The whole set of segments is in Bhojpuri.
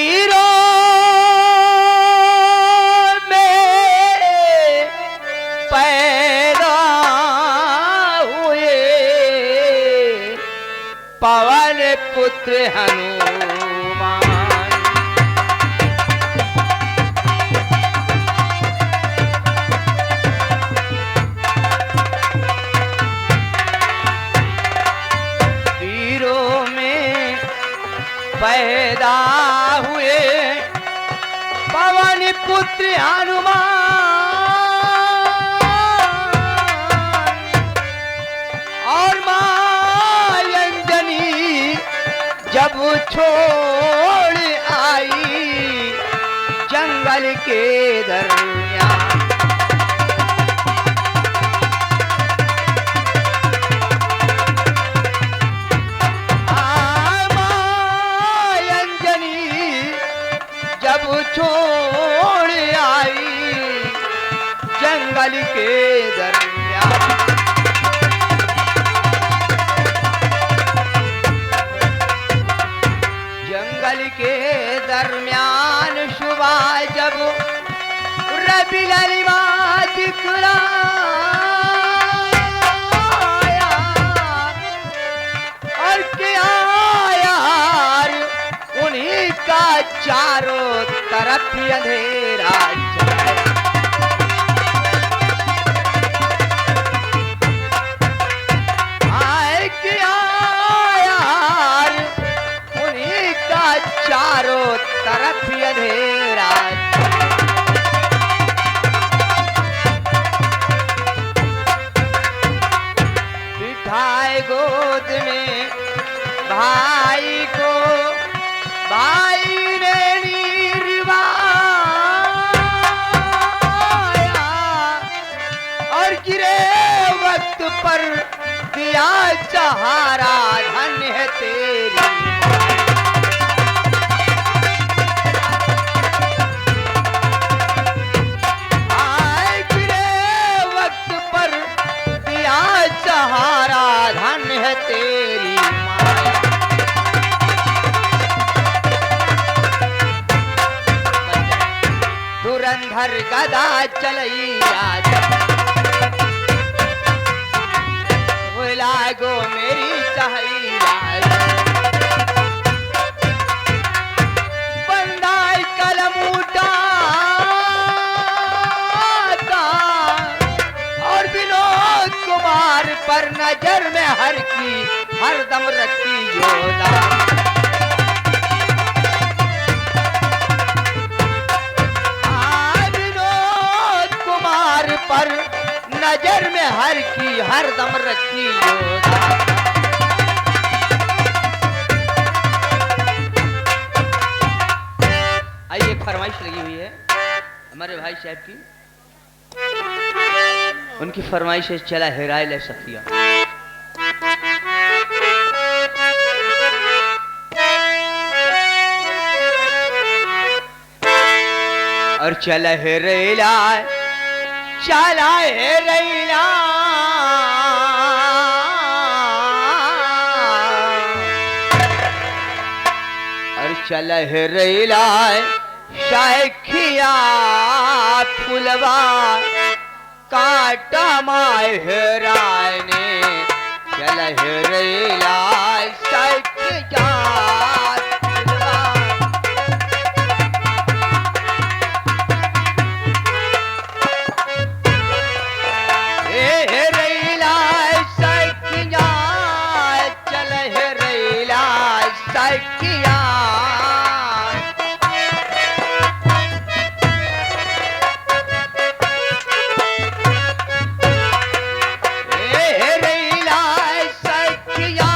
तीरों में पैदा हुए पवन पुत्र हनुमान। तीरों में पैदा हुए पवन पुत्र हनुमान। और मां अंजनी जब छोड़ आई जंगल के दरमियान। जब छोड़ आई जंगल के दरमियान। जंगल के दरमियान सुबह जब रबी ललिमा दिखलाया और क्या यार उन्हीं का चारों तरफ अंधेरा छाया। आए क्या यार उन्हीं का चारों तरफ अंधेरा। बिठाए गोद में भाई को भाई ने निर्वाया और गिरे वक्त पर दिया सहारा। धन्य है तेरी आए गिरे वक्त पर दिया सहारा। धन्य है तेरी माया। धुरंधर गदा चलैया लागो मेरी सहैया। बंदाई कलम उठाता और विनोद कुमार पर नजर में हर की हरदम रखती योदा। पर नजर में हर की हरदम रखी योदा। आइए एक फरमाइश लगी हुई है हमारे भाई साहब की। उनकी फरमाइश है चला हेराए ले सखिया। और चला हेरेला चला है रैला और चला है रैला शायखिया फुलवा काटा माय हेराने। चला है रैला शायखिया किया। रैला सखिया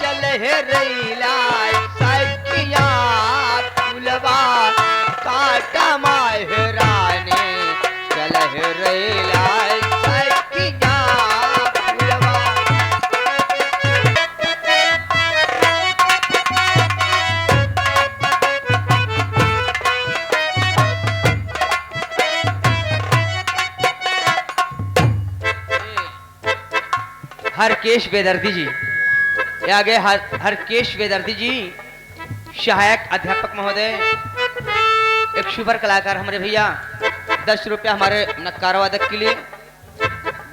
चल हे रैला सखिया फुलवा काटा माहराने। चल हे रैला सखिया फुलवा। हरकेश बेदर्दी जी ये आगे हरकेश बेदर्दी जी सहायक अध्यापक महोदय, एक सुपर कलाकार हमारे भैया 10 रुपया हमारे नक्कारा वादक के लिए,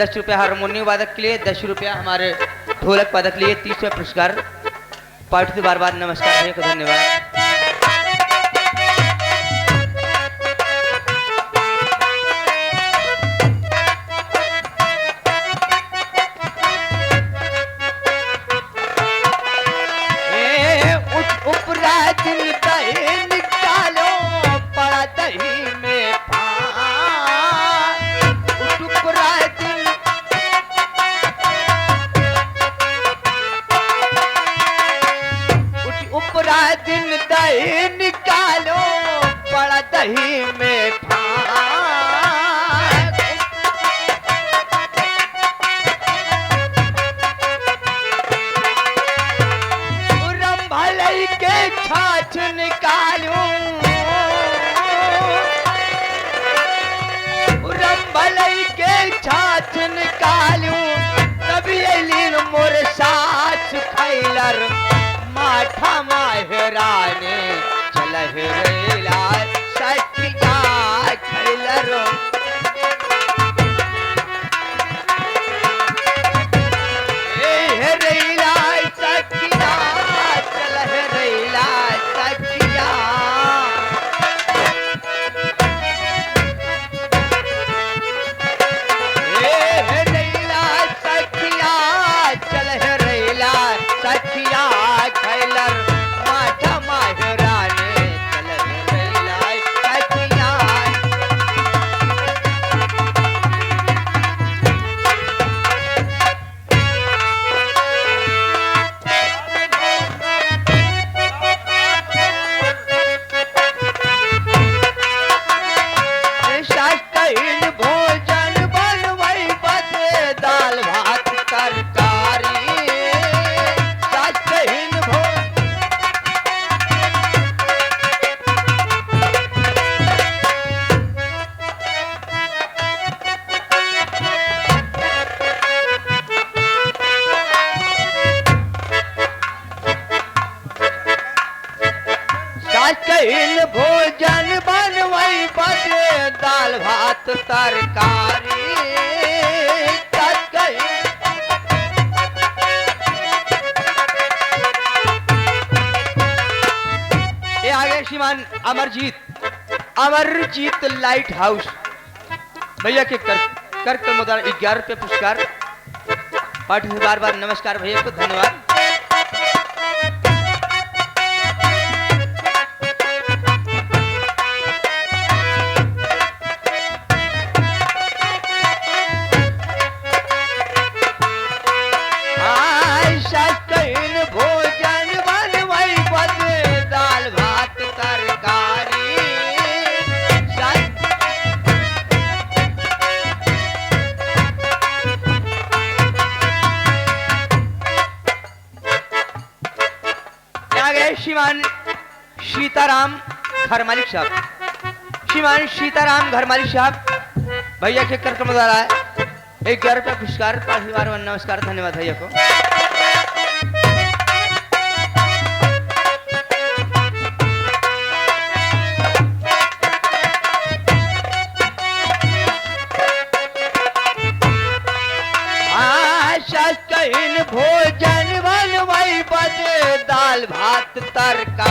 10 रुपया हारमोनियम वादक के लिए, 10 रुपया हमारे ढोलक वादक के लिए 30 रुपया पुरस्कार। पार्टी से बार बार नमस्कार भैया को धन्यवाद। दिन दही निकालो बड़ा दही में रंभलई के छाछ निकालो, रंभलई के छाछ निकालो, तभी अलीन मोर साथ खैलर माठा माहराने चल हेला सखिया खैलरो। हेरेला सखिया चल हेरेला सखिया। हेरेला सखिया चल हेरेला सखिया खैलर माठा माहराने चल हेरेला सखिया। शास्त्रहीन भोजन बनवई बदे दाल भात तरकारी। शास्त्रहीन शास्त्रहीन भोजन बनवई बदे दाल भात तरकारी। ये आगे श्रीमान अमरजीत लाइट हाउस भैया के कर कमोदार 11 रुपये पुरस्कार। पार्टी से बार बार नमस्कार भैया को धन्यवाद। शास्त्रहीन भोजन बनवई बदे दाल भात तरकारी। श्रीमान सीताराम घर मालिक साहब, श्रीमान सीताराम घर मालिक साहब भैया के कार्यक्रम द्वारा 11 रुपया पुरस्कार। पार्टी बार नमस्कार धन्यवाद भैया को। शास्त्रहीन भोजन बनवई बदे दाल भात तरकारी।